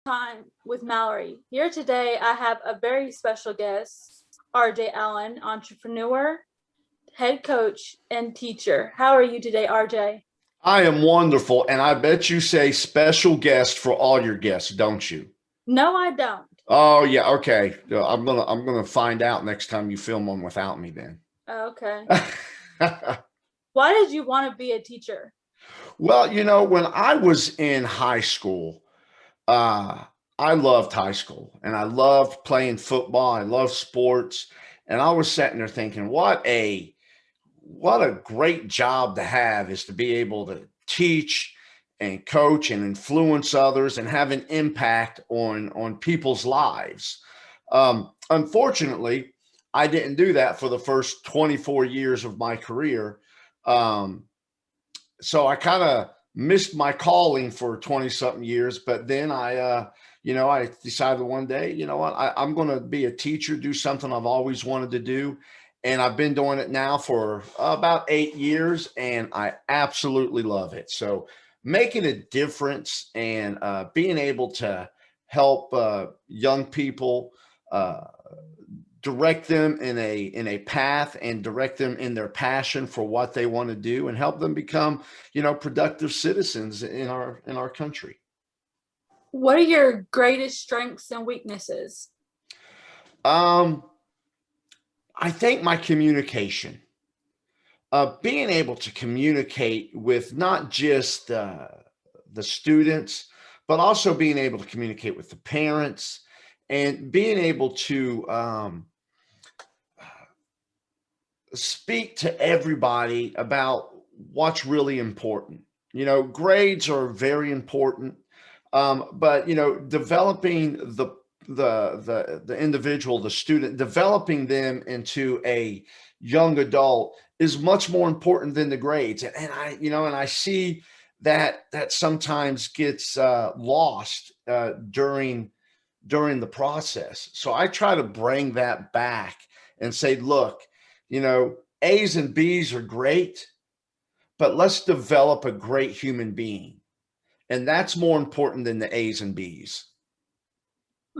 Time with Mallory. Here today, I have a very special guest, RJ Allen, entrepreneur, head coach, and teacher. How are you today, RJ? I am wonderful, and I bet you say special guest for all your guests, don't you? No, I don't. Oh yeah, okay. I'm gonna find out next time you film one without me then. Okay. Why did you want to be a teacher? Well, when I was in high school, uh, I loved high school and I loved playing football. I loved sports, and I was sitting there thinking, what a great job to have is to be able to teach and coach and influence others and have an impact on people's lives. Unfortunately, I didn't do that for the first 24 years of my career. Um, so I kind of missed my calling for 20 something years, but then I decided one day, you know what, I'm going to be a teacher, do something I've always wanted to do. And I've been doing it now for about 8 years, and I absolutely love it. So making a difference and being able to help young people, uh, direct them in a path and direct them in their passion for what they want to do and help them become productive citizens in our country. What are your greatest strengths and weaknesses? um I think my communication, being able to communicate with not just the students, but also being able to communicate with the parents and being able to speak to everybody about what's really important. Grades are very important, but developing the individual, the student, developing them into a young adult is much more important than the grades. And I see that sometimes gets lost during the process. So I try to bring that back and say, look, A's and B's are great, but let's develop a great human being. And that's more important than the A's and B's.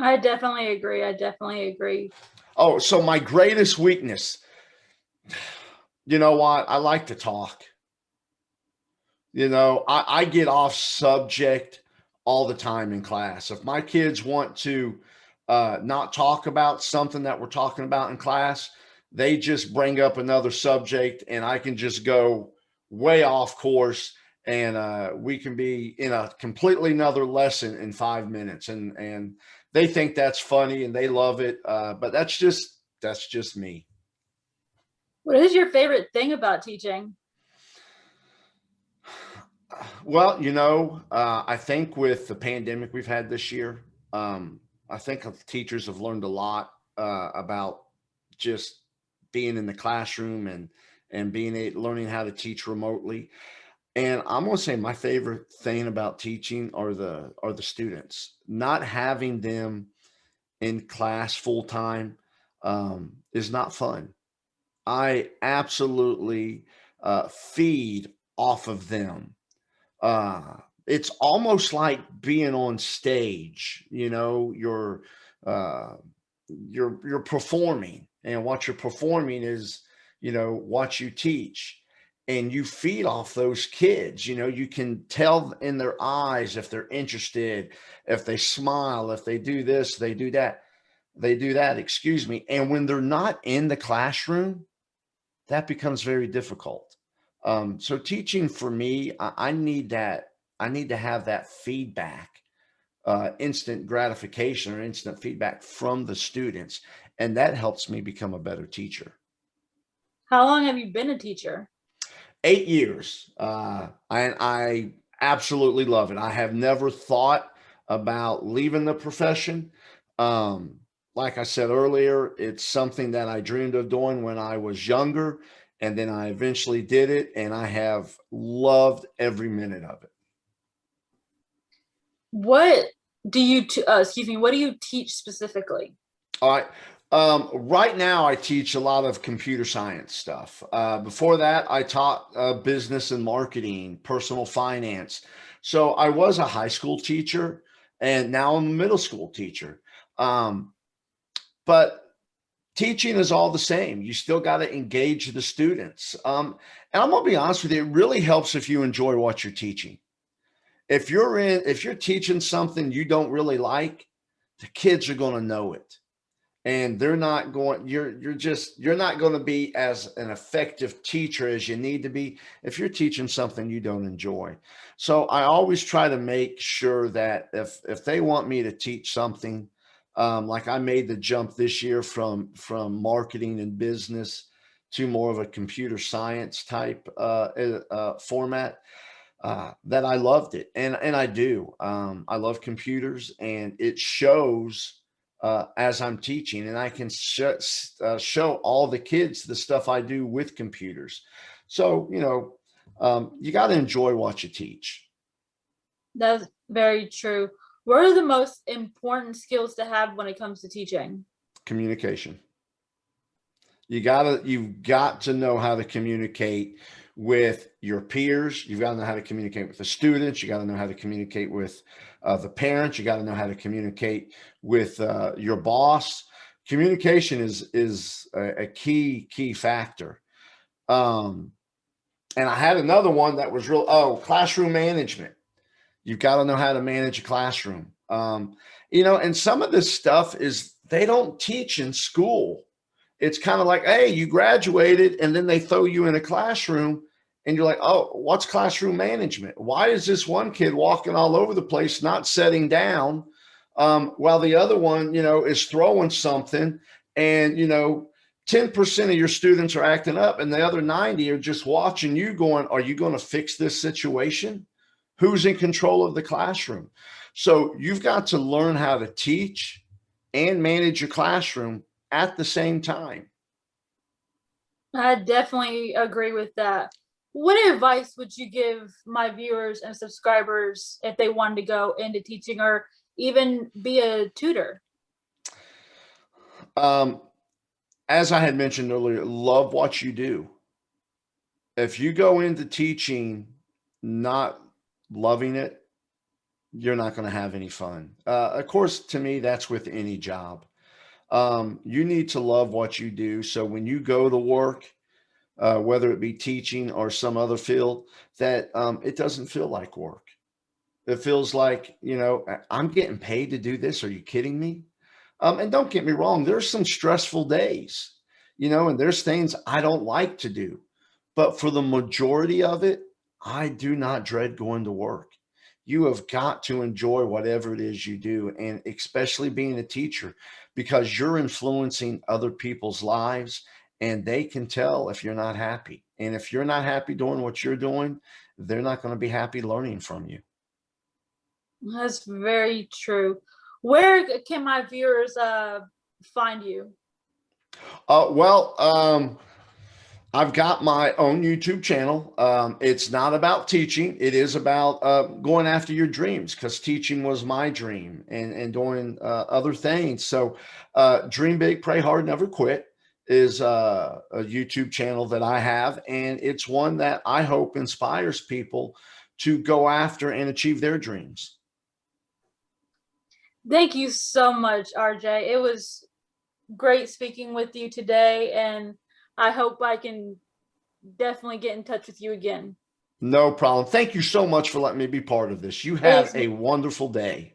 I definitely agree. I definitely agree. Oh, so my greatest weakness, you know what? I like to talk. I get off subject all the time in class. If my kids want to not talk about something that we're talking about in class, they just bring up another subject, and I can just go way off course, and we can be in a completely another lesson in 5 minutes, and they think that's funny and they love it. But that's just me. What is your favorite thing about teaching? Well, I think with the pandemic we've had this year, I think teachers have learned a lot about just being in the classroom and learning how to teach remotely. And I'm gonna say my favorite thing about teaching are the students. Not having them in class full time is not fun. I absolutely feed off of them. It's almost like being on stage. Uh, you're performing, and what you're performing is what you teach, and you feed off those kids. You can tell in their eyes if they're interested, if they smile, if they do this, they do that, excuse me. And when they're not in the classroom, that becomes very difficult. So teaching for me, I need that. I need to have that feedback, instant gratification or instant feedback from the students, and that helps me become a better teacher. How long have you been a teacher? 8 years, and I absolutely love it. I have never thought about leaving the profession. Um, like I said earlier, it's something that I dreamed of doing when I was younger, and then I eventually did it, and I have loved every minute of it. What excuse me, what do you teach specifically? All right. Right now, I teach a lot of computer science stuff. Before that, I taught business and marketing, personal finance. So I was a high school teacher, and now I'm a middle school teacher. But teaching is all the same. You still got to engage the students. And I'm gonna be honest with you, it really helps if you enjoy what you're teaching. If you're teaching something you don't really like, the kids are going to know it, and they're not going. You're not going to be as an effective teacher as you need to be if you're teaching something you don't enjoy. So I always try to make sure that if they want me to teach something, like I made the jump this year from marketing and business to more of a computer science type format, that I loved it, and I do. I love computers, and it shows as I'm teaching, and I can show all the kids the stuff I do with computers. So you got to enjoy what you teach. That's very true. What are the most important skills to have when it comes to teaching? Communication. You've got to know how to communicate with your peers. You've got to know how to communicate with the students. You got to know how to communicate with the parents. You got to know how to communicate with your boss. Communication is a key factor. And I had another one that was classroom management. You've got to know how to manage a classroom. And some of this stuff is they don't teach in school. It's kind of like, hey, you graduated, and then they throw you in a classroom, and you're like, oh, what's classroom management? Why is this one kid walking all over the place, not sitting down, while the other one, is throwing something, and 10% of your students are acting up, and the other 90 are just watching you, going, are you going to fix this situation? Who's in control of the classroom? So you've got to learn how to teach and manage your classroom at the same time. I definitely agree with that. What advice would you give my viewers and subscribers if they wanted to go into teaching or even be a tutor? As I had mentioned earlier, love what you do. If you go into teaching not loving it, you're not going to have any fun. Of course, to me, that's with any job. You need to love what you do. So when you go to work, whether it be teaching or some other field, that it doesn't feel like work. It feels like, I'm getting paid to do this. Are you kidding me? And don't get me wrong, there's some stressful days, and there's things I don't like to do. But for the majority of it, I do not dread going to work. You have got to enjoy whatever it is you do, and especially being a teacher, because you're influencing other people's lives, and they can tell if you're not happy. And if you're not happy doing what you're doing, they're not going to be happy learning from you. That's very true. Where can my viewers find you? I've got my own YouTube channel. It's not about teaching. It is about going after your dreams, because teaching was my dream, and doing other things. So Dream Big, Pray Hard, Never Quit is a YouTube channel that I have. And it's one that I hope inspires people to go after and achieve their dreams. Thank you so much, RJ. It was great speaking with you today, and I hope I can definitely get in touch with you again. No problem. Thank you so much for letting me be part of this. You have Thanks. a wonderful day.